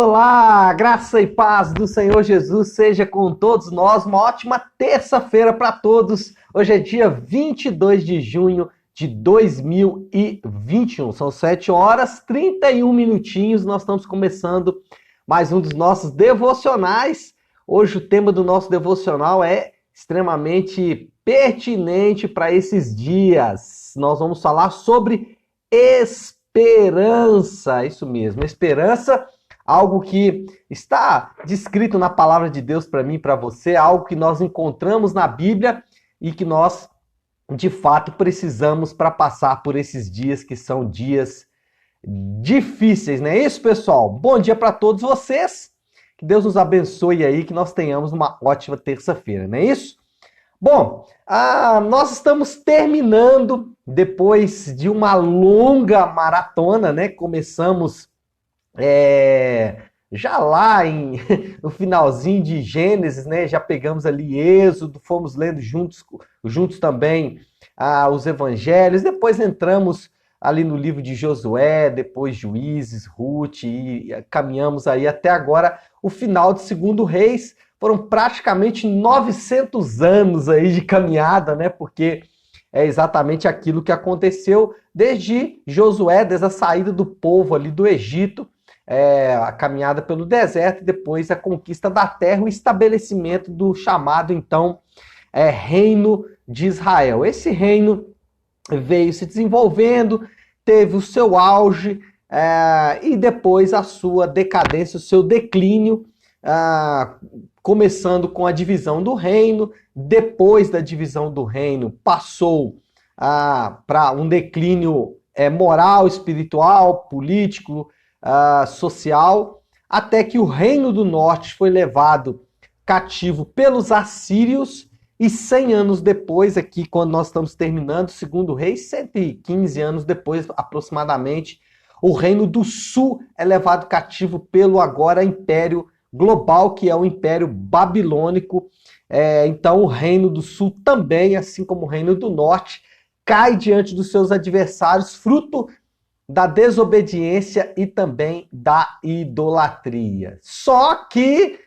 Olá, graça e paz do Senhor Jesus seja com todos nós. Uma ótima terça-feira para todos. Hoje é dia 22 de junho de 2021. São 7 horas 31 minutinhos. Nós estamos começando mais um dos nossos devocionais. Hoje o tema do nosso devocional é extremamente pertinente para esses dias. Nós vamos falar sobre esperança. Isso mesmo, esperança. Algo que está descrito na palavra de Deus para mim e para você, algo que nós encontramos na Bíblia e que nós, de fato, precisamos para passar por esses dias que são dias difíceis, não é isso, pessoal? Bom dia para todos vocês, que Deus nos abençoe aí, que nós tenhamos uma ótima terça-feira, não é isso? Bom, nós estamos terminando, depois de uma longa maratona, né? Começamos já lá no finalzinho de Gênesis, né? Já pegamos ali Êxodo, fomos lendo juntos também os evangelhos, depois entramos ali no livro de Josué, depois Juízes, Ruth, e caminhamos aí até agora o final de 2 Reis. Foram praticamente 900 anos aí de caminhada, né? Porque é exatamente aquilo que aconteceu desde Josué, desde a saída do povo ali do Egito, a caminhada pelo deserto, e depois a conquista da terra, o estabelecimento do chamado, então, Reino de Israel. Esse reino veio se desenvolvendo, teve o seu auge, e depois a sua decadência, o seu declínio, começando com a divisão do reino. Depois da divisão do reino, passou para um declínio moral, espiritual, político, social, até que o Reino do Norte foi levado cativo pelos assírios, e 100 anos depois, aqui quando nós estamos terminando, 2 Reis, 115 anos depois aproximadamente, o Reino do Sul é levado cativo pelo agora Império Global, que é o Império Babilônico. Então o Reino do Sul também, assim como o Reino do Norte, cai diante dos seus adversários, fruto da desobediência e também da idolatria. Só que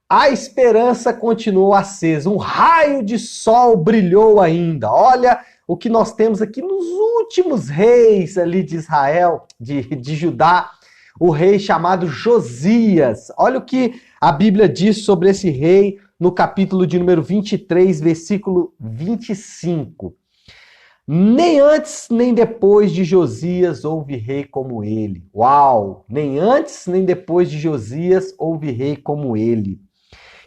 a esperança continuou acesa, um raio de sol brilhou ainda. Olha o que nós temos aqui nos últimos reis ali de Israel, de Judá, o rei chamado Josias. Olha o que a Bíblia diz sobre esse rei no capítulo de número 23, versículo 25. Nem antes nem depois de Josias houve rei como ele. Uau! Nem antes nem depois de Josias houve rei como ele.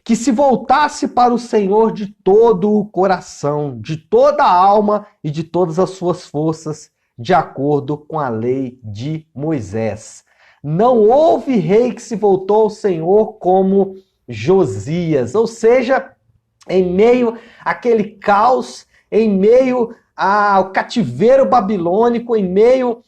Que se voltasse para o Senhor de todo o coração, de toda a alma e de todas as suas forças, de acordo com a lei de Moisés. Não houve rei que se voltou ao Senhor como Josias. Ou seja, em meio àquele caos, em meio ao cativeiro babilônico, em meio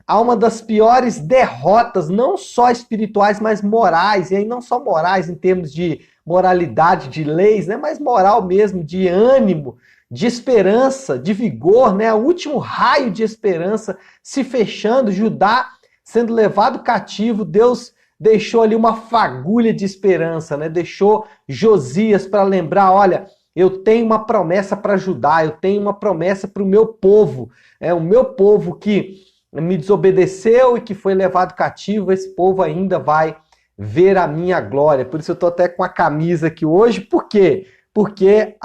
a uma das piores derrotas, não só espirituais, mas morais, e aí não só morais em termos de moralidade, de leis, né, mas moral mesmo, de ânimo, de esperança, de vigor, né, o último raio de esperança se fechando, Judá sendo levado cativo, Deus deixou ali uma fagulha de esperança, né, deixou Josias para lembrar, olha, eu tenho uma promessa para Judá, eu tenho uma promessa para o meu povo. O meu povo que me desobedeceu e que foi levado cativo, esse povo ainda vai ver a minha glória. Por isso eu estou até com a camisa aqui hoje. Por quê? Porque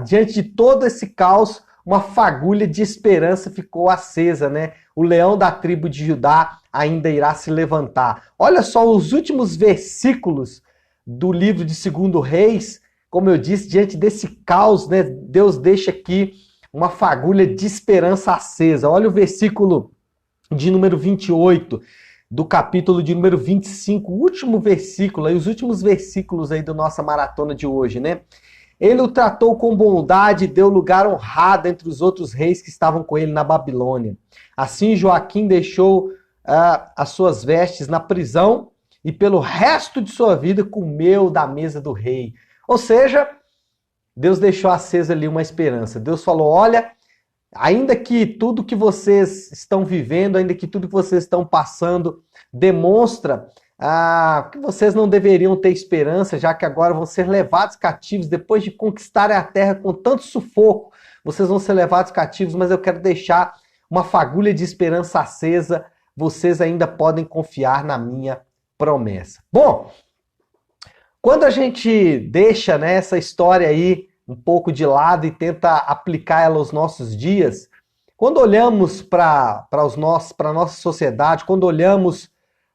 diante de todo esse caos, uma fagulha de esperança ficou acesa, né? O leão da tribo de Judá ainda irá se levantar. Olha só os últimos versículos do livro de 2 Reis. Como eu disse, diante desse caos, né, Deus deixa aqui uma fagulha de esperança acesa. Olha o versículo de número 28, do capítulo de número 25, o último versículo, aí, os últimos versículos aí da nossa maratona de hoje, né? Ele o tratou com bondade e deu lugar honrado entre os outros reis que estavam com ele na Babilônia. Assim Joaquim deixou as suas vestes na prisão e pelo resto de sua vida comeu da mesa do rei. Ou seja, Deus deixou acesa ali uma esperança. Deus falou, olha, ainda que tudo que vocês estão vivendo, ainda que tudo que vocês estão passando demonstra que vocês não deveriam ter esperança, já que agora vão ser levados cativos depois de conquistarem a terra com tanto sufoco. Vocês vão ser levados cativos, mas eu quero deixar uma fagulha de esperança acesa. Vocês ainda podem confiar na minha promessa. Bom, quando a gente deixa, né, essa história aí um pouco de lado e tenta aplicar ela aos nossos dias, quando olhamos para a nossa sociedade, quando olhamos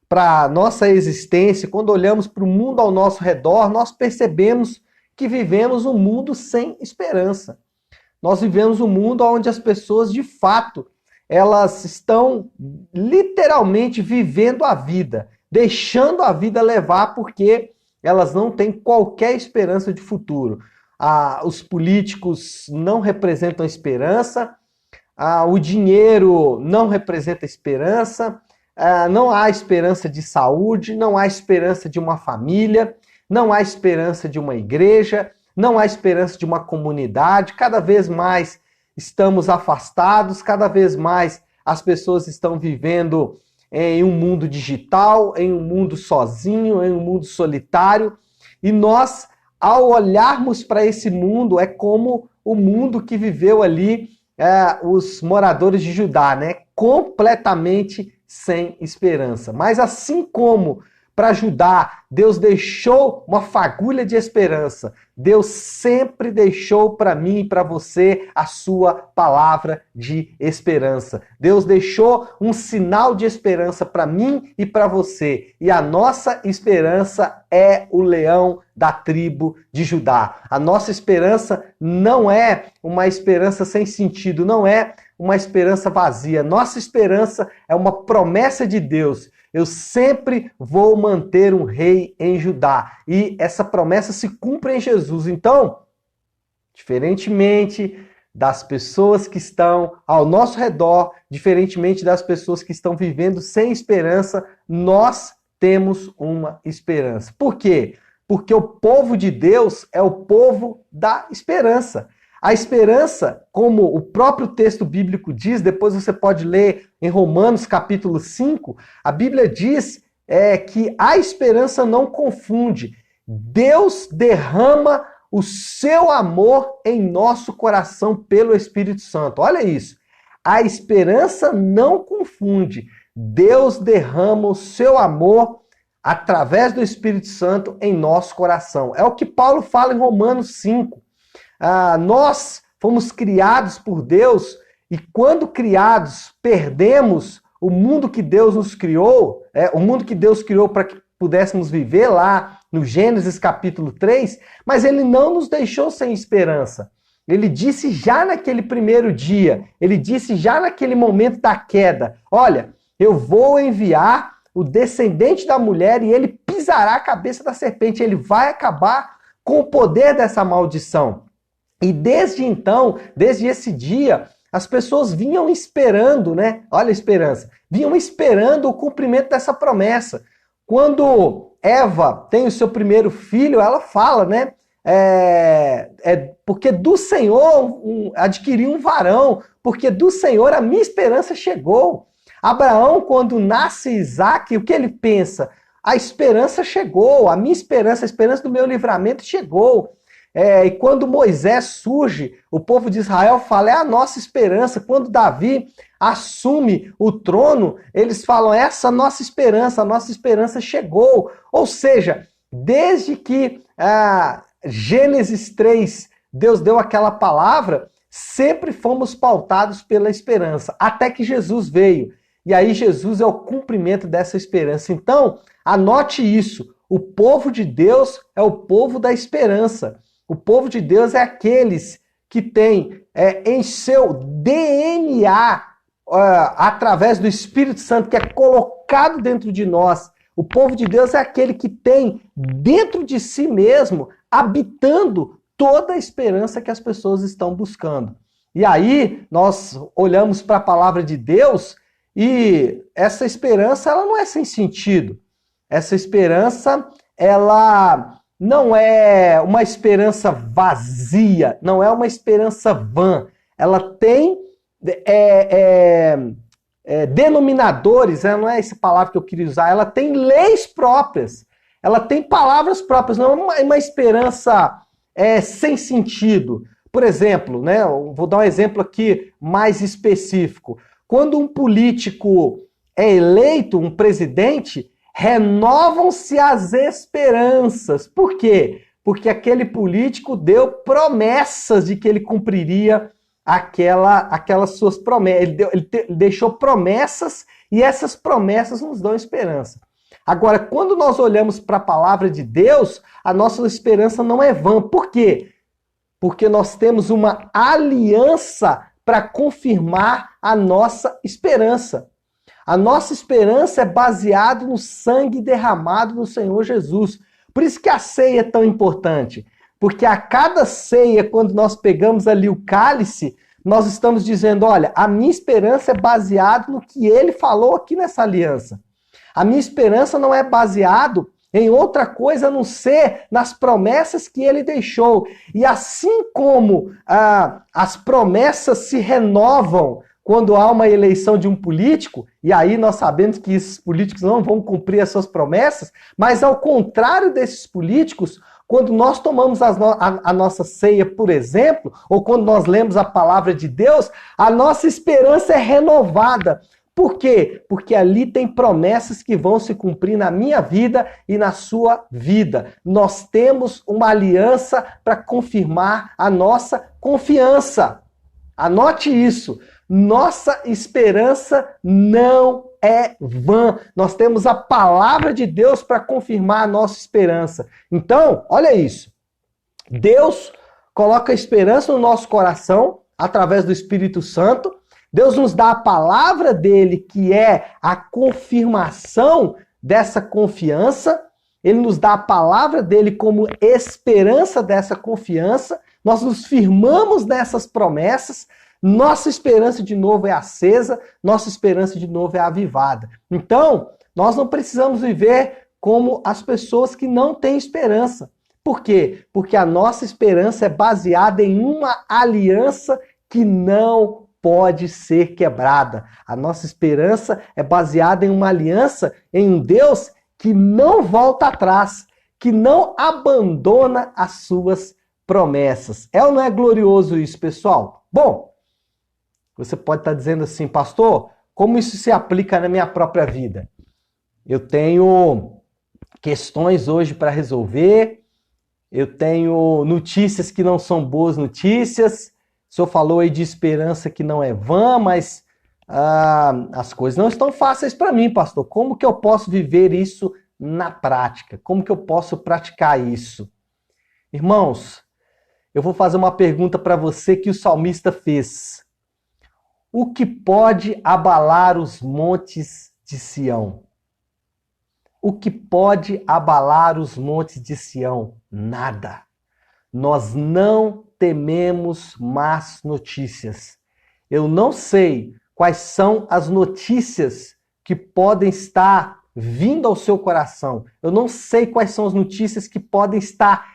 para a nossa existência, quando olhamos para o mundo ao nosso redor, nós percebemos que vivemos um mundo sem esperança. Nós vivemos um mundo onde as pessoas, de fato, elas estão literalmente vivendo a vida, deixando a vida levar porque elas não têm qualquer esperança de futuro. Os políticos não representam esperança, o dinheiro não representa esperança, não há esperança de saúde, não há esperança de uma família, não há esperança de uma igreja, não há esperança de uma comunidade. Cada vez mais estamos afastados, cada vez mais as pessoas estão vivendo em um mundo digital, em um mundo sozinho, em um mundo solitário. E nós, ao olharmos para esse mundo, é como o mundo que viveu ali os moradores de Judá, né? Completamente sem esperança. Mas assim como para Judá, Deus deixou uma fagulha de esperança, Deus sempre deixou para mim e para você a sua palavra de esperança. Deus deixou um sinal de esperança para mim e para você. E a nossa esperança é o leão da tribo de Judá. A nossa esperança não é uma esperança sem sentido, não é uma esperança vazia. Nossa esperança é uma promessa de Deus. Eu sempre vou manter um rei em Judá. E essa promessa se cumpre em Jesus. Então, diferentemente das pessoas que estão ao nosso redor, diferentemente das pessoas que estão vivendo sem esperança, nós temos uma esperança. Por quê? Porque o povo de Deus é o povo da esperança. A esperança, como o próprio texto bíblico diz, depois você pode ler em Romanos capítulo 5, a Bíblia diz que a esperança não confunde. Deus derrama o seu amor em nosso coração pelo Espírito Santo. Olha isso. A esperança não confunde. Deus derrama o seu amor através do Espírito Santo em nosso coração. É o que Paulo fala em Romanos 5. Nós fomos criados por Deus e quando criados perdemos o mundo que Deus nos criou, o mundo que Deus criou para que pudéssemos viver lá no Gênesis capítulo 3, mas ele não nos deixou sem esperança. Ele disse já naquele primeiro dia, ele disse já naquele momento da queda, olha, eu vou enviar o descendente da mulher e ele pisará a cabeça da serpente, ele vai acabar com o poder dessa maldição. E desde então, desde esse dia, as pessoas vinham esperando, né? Olha a esperança. Vinham esperando o cumprimento dessa promessa. Quando Eva tem o seu primeiro filho, ela fala, né? Porque do Senhor adquiri um varão, porque do Senhor a minha esperança chegou. Abraão, quando nasce Isaac, o que ele pensa? A esperança chegou, a minha esperança, a esperança do meu livramento chegou. E quando Moisés surge, o povo de Israel fala, é a nossa esperança. Quando Davi assume o trono, eles falam, essa nossa esperança, a nossa esperança chegou. Ou seja, desde que Gênesis 3, Deus deu aquela palavra, sempre fomos pautados pela esperança, até que Jesus veio. E aí Jesus é o cumprimento dessa esperança. Então, anote isso, o povo de Deus é o povo da esperança. O povo de Deus é aqueles que têm em seu DNA, através do Espírito Santo, que é colocado dentro de nós. O povo de Deus é aquele que tem dentro de si mesmo, habitando toda a esperança que as pessoas estão buscando. E aí nós olhamos para a palavra de Deus e essa esperança ela não é sem sentido. Essa esperança ela não é uma esperança vazia, não é uma esperança vã. Ela tem denominadores, não é essa palavra que eu queria usar, ela tem leis próprias, ela tem palavras próprias, não é uma esperança sem sentido. Por exemplo, né, eu vou dar um exemplo aqui mais específico. Quando um político é eleito, um presidente, renovam-se as esperanças. Por quê? Porque aquele político deu promessas de que ele cumpriria aquelas suas promessas. Ele deixou promessas e essas promessas nos dão esperança. Agora, quando nós olhamos para a palavra de Deus, a nossa esperança não é vã. Por quê? Porque nós temos uma aliança para confirmar a nossa esperança. A nossa esperança é baseada no sangue derramado do Senhor Jesus. Por isso que a ceia é tão importante. Porque a cada ceia, quando nós pegamos ali o cálice, nós estamos dizendo, olha, a minha esperança é baseada no que ele falou aqui nessa aliança. A minha esperança não é baseada em outra coisa a não ser nas promessas que ele deixou. E assim como as promessas se renovam quando há uma eleição de um político, e aí nós sabemos que esses políticos não vão cumprir as suas promessas, mas ao contrário desses políticos, quando nós tomamos a nossa ceia, por exemplo, ou quando nós lemos a palavra de Deus, a nossa esperança é renovada. Por quê? Porque ali tem promessas que vão se cumprir na minha vida e na sua vida. Nós temos uma aliança para confirmar a nossa confiança. Anote isso. Nossa esperança não é vã. Nós temos a palavra de Deus para confirmar a nossa esperança. Então, olha isso. Deus coloca esperança no nosso coração através do Espírito Santo. Deus nos dá a palavra dele, que é a confirmação dessa confiança. Ele nos dá a palavra dele como esperança dessa confiança. Nós nos firmamos nessas promessas. Nossa esperança de novo é acesa, nossa esperança de novo é avivada. Então, nós não precisamos viver como as pessoas que não têm esperança. Por quê? Porque a nossa esperança é baseada em uma aliança que não pode ser quebrada. A nossa esperança é baseada em uma aliança, em um Deus que não volta atrás, que não abandona as suas promessas. É ou não é glorioso isso, pessoal? Bom, você pode estar dizendo assim, pastor, como isso se aplica na minha própria vida? Eu tenho questões hoje para resolver, eu tenho notícias que não são boas notícias, o senhor falou aí de esperança que não é vã, mas as coisas não estão fáceis para mim, pastor. Como que eu posso viver isso na prática? Como que eu posso praticar isso? Irmãos, eu vou fazer uma pergunta para você que o salmista fez. O que pode abalar os montes de Sião? O que pode abalar os montes de Sião? Nada. Nós não tememos más notícias. Eu não sei quais são as notícias que podem estar vindo ao seu coração. Eu não sei quais são as notícias que podem estar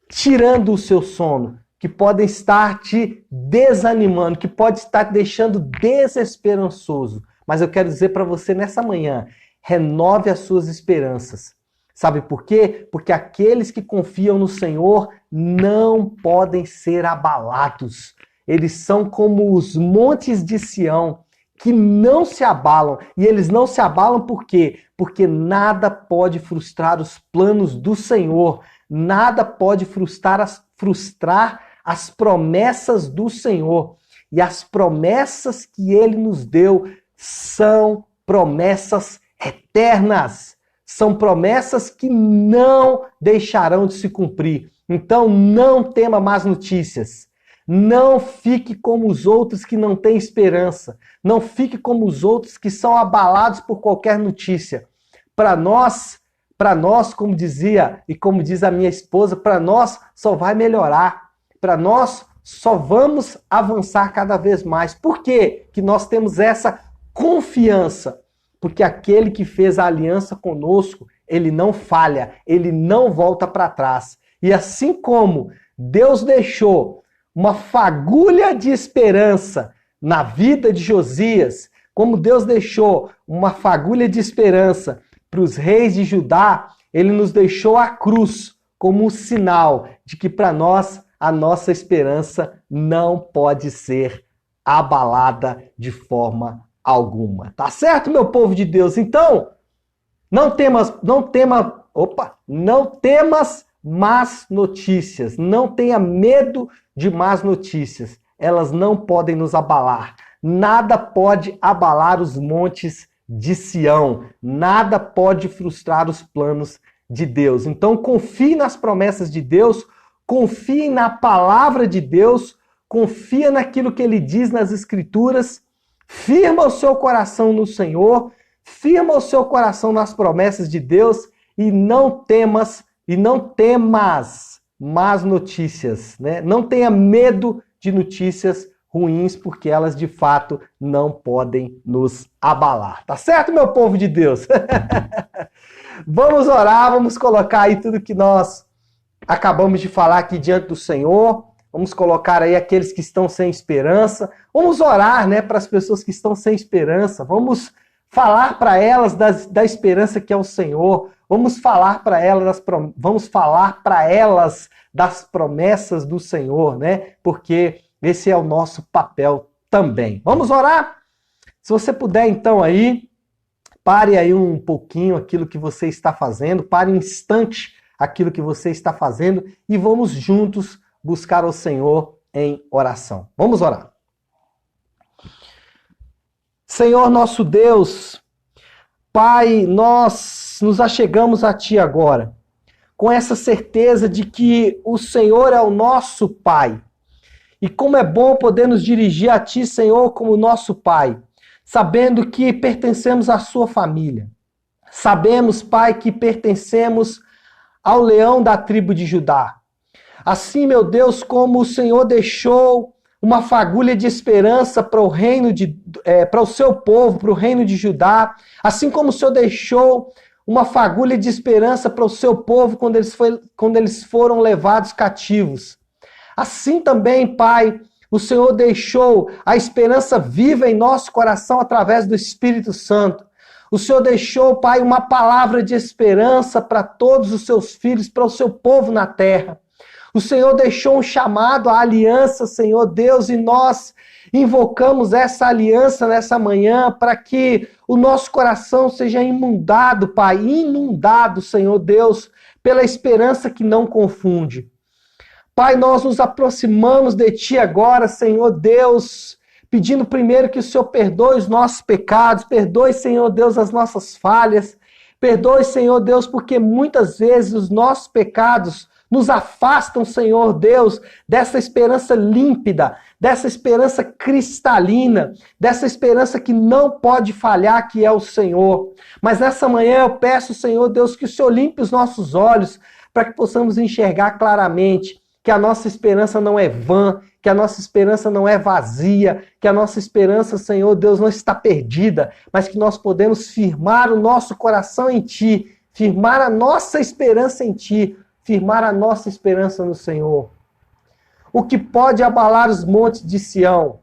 tirando o seu sono, que podem estar te desanimando, que pode estar te deixando desesperançoso. Mas eu quero dizer para você nessa manhã, renove as suas esperanças. Sabe por quê? Porque aqueles que confiam no Senhor não podem ser abalados. Eles são como os montes de Sião, que não se abalam. E eles não se abalam por quê? Porque nada pode frustrar os planos do Senhor. Nada pode frustrar as promessas do Senhor. E as promessas que Ele nos deu são promessas eternas. São promessas que não deixarão de se cumprir. Então não tema más notícias. Não fique como os outros que não têm esperança. Não fique como os outros que são abalados por qualquer notícia. Para nós, como dizia e como diz a minha esposa, para nós só vai melhorar. Para nós só vamos avançar cada vez mais. Por quê que nós temos essa confiança? Porque aquele que fez a aliança conosco, ele não falha, ele não volta para trás. E assim como Deus deixou uma fagulha de esperança na vida de Josias, Como Deus deixou uma fagulha de esperança para os reis de Judá, ele nos deixou a cruz como um sinal de que para nós a nossa esperança não pode ser abalada de forma alguma. Tá certo, meu povo de Deus? Então, não temas más notícias. Não tenha medo de más notícias. Elas não podem nos abalar. Nada pode abalar os montes de Sião. Nada pode frustrar os planos de Deus. Então confie nas promessas de Deus, confie na palavra de Deus, confia naquilo que ele diz nas Escrituras, firma o seu coração no Senhor, firma o seu coração nas promessas de Deus e não temas más notícias, né? Não tenha medo de notícias ruins, porque elas de fato não podem nos abalar. Tá certo, meu povo de Deus? Vamos orar, vamos colocar aí tudo que nós acabamos de falar aqui diante do Senhor. Vamos colocar aí aqueles que estão sem esperança. Vamos orar, né, para as pessoas que estão sem esperança. Vamos falar para elas da esperança que é o Senhor. Vamos falar para elas das promessas do Senhor, né? Porque esse é o nosso papel também. Vamos orar? Se você puder, então, aí, pare aí um pouquinho aquilo que você está fazendo, pare um instante aquilo que você está fazendo e vamos juntos buscar o Senhor em oração. Vamos orar. Senhor nosso Deus, Pai, nós nos achegamos a Ti agora, com essa certeza de que o Senhor é o nosso Pai. E como é bom poder nos dirigir a Ti, Senhor, como nosso Pai, sabendo que pertencemos à Sua família. Sabemos, Pai, que pertencemos ao leão da tribo de Judá. Assim, meu Deus, como o Senhor deixou uma fagulha de esperança para o seu povo, para o reino de Judá, assim como o Senhor deixou uma fagulha de esperança para o seu povo quando eles foram levados cativos. Assim também, Pai, o Senhor deixou a esperança viva em nosso coração através do Espírito Santo. O Senhor deixou, Pai, uma palavra de esperança para todos os seus filhos, para o seu povo na terra. O Senhor deixou um chamado à aliança, Senhor Deus, e nós invocamos essa aliança nessa manhã para que o nosso coração seja inundado, Pai, inundado, Senhor Deus, pela esperança que não confunde. Pai, nós nos aproximamos de Ti agora, Senhor Deus, pedindo primeiro que o Senhor perdoe os nossos pecados, perdoe, Senhor Deus, as nossas falhas, perdoe, Senhor Deus, porque muitas vezes os nossos pecados nos afastam, Senhor Deus, dessa esperança límpida, dessa esperança cristalina, dessa esperança que não pode falhar, que é o Senhor. Mas nessa manhã eu peço, Senhor Deus, que o Senhor limpe os nossos olhos para que possamos enxergar claramente que a nossa esperança não é vã, que a nossa esperança não é vazia, que a nossa esperança, Senhor Deus, não está perdida, mas que nós podemos firmar o nosso coração em Ti, firmar a nossa esperança em Ti, firmar a nossa esperança no Senhor. O que pode abalar os montes de Sião?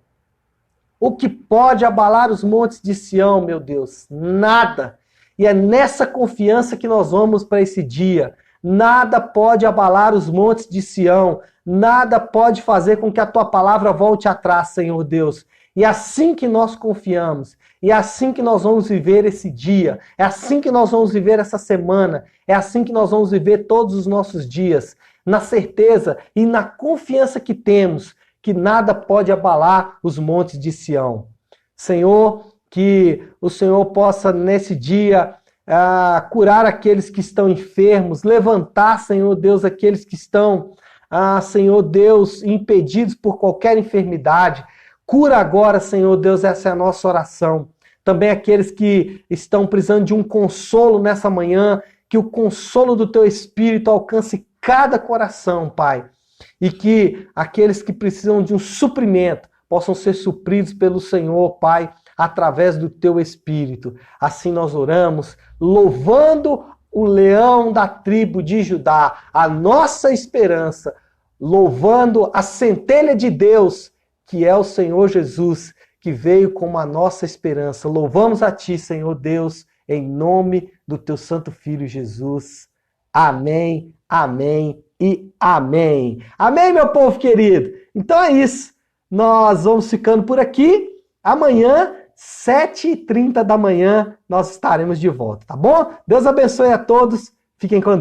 O que pode abalar os montes de Sião, meu Deus? Nada. E é nessa confiança que nós vamos para esse dia. Nada pode abalar os montes de Sião. Nada pode fazer com que a Tua palavra volte atrás, Senhor Deus. E é assim que nós confiamos. E é assim que nós vamos viver esse dia. É assim que nós vamos viver essa semana. É assim que nós vamos viver todos os nossos dias. Na certeza e na confiança que temos que nada pode abalar os montes de Sião. Senhor, que o Senhor possa nesse dia curar aqueles que estão enfermos, levantar, Senhor Deus, aqueles que estão, Senhor Deus, impedidos por qualquer enfermidade. Cura agora, Senhor Deus, essa é a nossa oração. Também aqueles que estão precisando de um consolo nessa manhã, que o consolo do Teu Espírito alcance cada coração, Pai. E que aqueles que precisam de um suprimento possam ser supridos pelo Senhor, Pai, através do Teu Espírito. Assim nós oramos, louvando o leão da tribo de Judá, a nossa esperança, louvando a centelha de Deus, que é o Senhor Jesus, que veio como a nossa esperança. Louvamos a Ti, Senhor Deus, em nome do Teu Santo Filho Jesus. Amém, amém e amém. Amém, meu povo querido? Então é isso. Nós vamos ficando por aqui. Amanhã, 7h30 da manhã, nós estaremos de volta, tá bom? Deus abençoe a todos. Fiquem com Deus.